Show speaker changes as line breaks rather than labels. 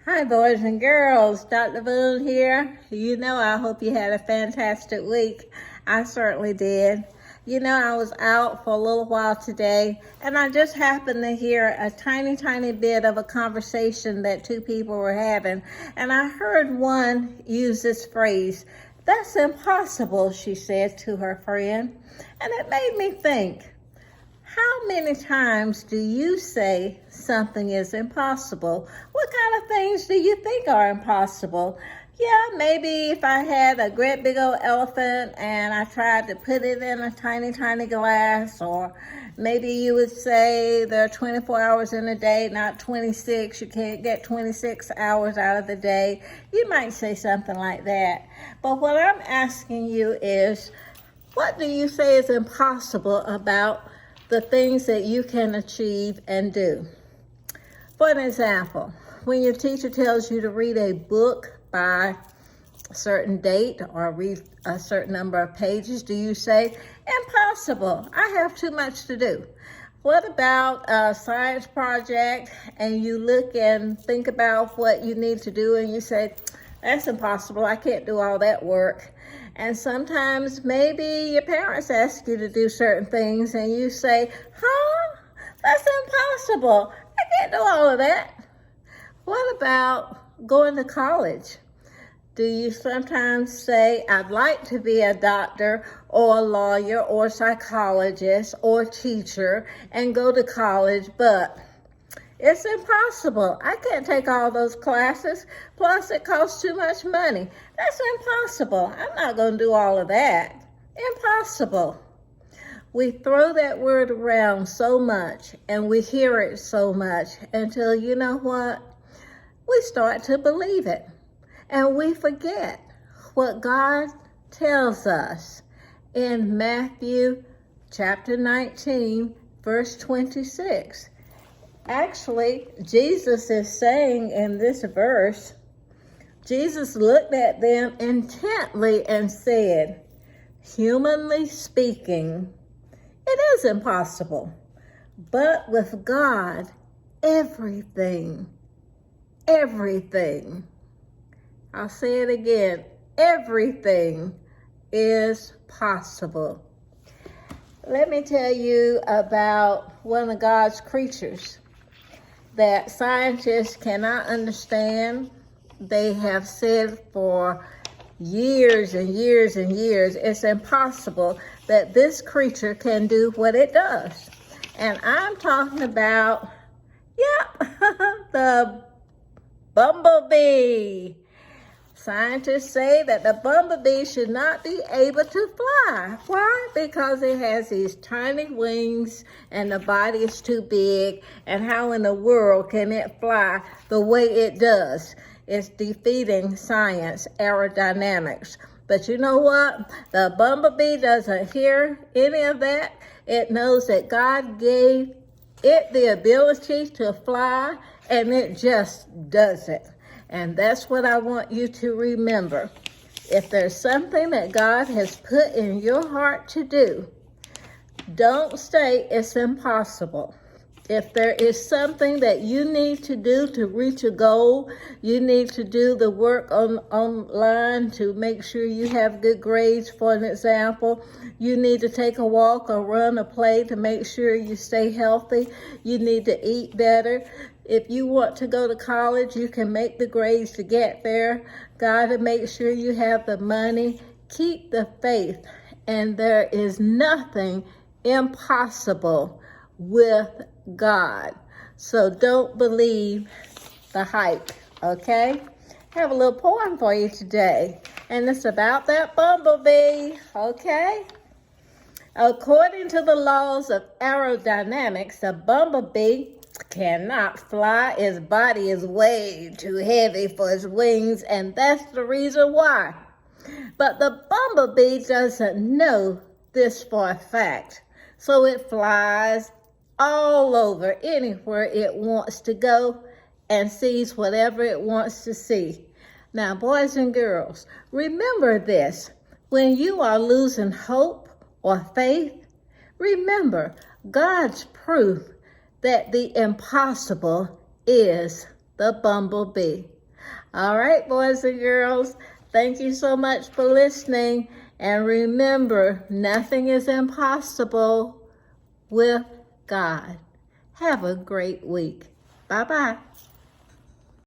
Hi, boys and girls. Dr. Boone here. I hope you had a fantastic week. I certainly did. I was out for a little while today, and I just happened to hear a tiny bit of a conversation that two people were having, and I heard one use this phrase, "That's impossible," she said to her friend, and it made me think. How many times do you say something is impossible? What kind of things do you think are impossible? Yeah, maybe if I had a great big old elephant and I tried to put it in a tiny glass, or maybe you would say there are 24 hours in a day, not 26. You can't get 26 hours out of the day. You might say something like that. But what I'm asking you is, what do you say is impossible about the things that you can achieve and do? For an example, when your teacher tells you to read a book by a certain date or read a certain number of pages, do you say, "Impossible, I have too much to do"? What about a science project and you look and think about what you need to do and you say, "That's impossible, I can't do all that work"? And sometimes maybe your parents ask you to do certain things and you say, "That's impossible, I can't do all of that." What about going to college? Do you sometimes say, "I'd like to be a doctor or a lawyer or psychologist or teacher and go to college, but it's impossible. I can't take all those classes. Plus, it costs too much money. That's impossible. I'm not going to do all of that." Impossible. We throw that word around so much and we hear it so much until, you know what? We start to believe it. And we forget what God tells us in Matthew chapter 19, verse 26. Actually, Jesus is saying in this verse, Jesus looked at them intently and said, "Humanly speaking, it is impossible, but with God, everything. I'll say it again, everything is possible." Let me tell you about one of God's creatures that scientists cannot understand. They have said for years and years it's impossible that this creature can do what it does. And I'm talking about, the bumblebee. Scientists say that the bumblebee should not be able to fly. Why? Because it has these tiny wings and the body is too big. And how in the world can it fly the way it does? It's defeating science, aerodynamics. But you know what? The bumblebee doesn't hear any of that. It knows that God gave it the ability to fly, and it just does it. And that's what I want you to remember. If there's something that God has put in your heart to do, don't say it's impossible. If there is something that you need to do to reach a goal, you need to do the work online to make sure you have good grades, for an example. You need to take a walk or run or play to make sure you stay healthy. You need to eat better. If you want to go to college, you can make the grades to get there. Gotta make sure you have the money. Keep the faith. And there is nothing impossible with God. So don't believe the hype, okay? I have a little poem for you today, and it's about that bumblebee, okay? According to the laws of aerodynamics, a bumblebee cannot fly. Its body is way too heavy for its wings, and that's the reason why. But the bumblebee doesn't know this for a fact, so it flies all over, anywhere it wants to go, and sees whatever it wants to see. Now, boys and girls, remember this. When you are losing hope or faith, remember God's proof that the impossible is the bumblebee. All right, boys and girls, thank you so much for listening. And remember, nothing is impossible with God. Have a great week. Bye-bye.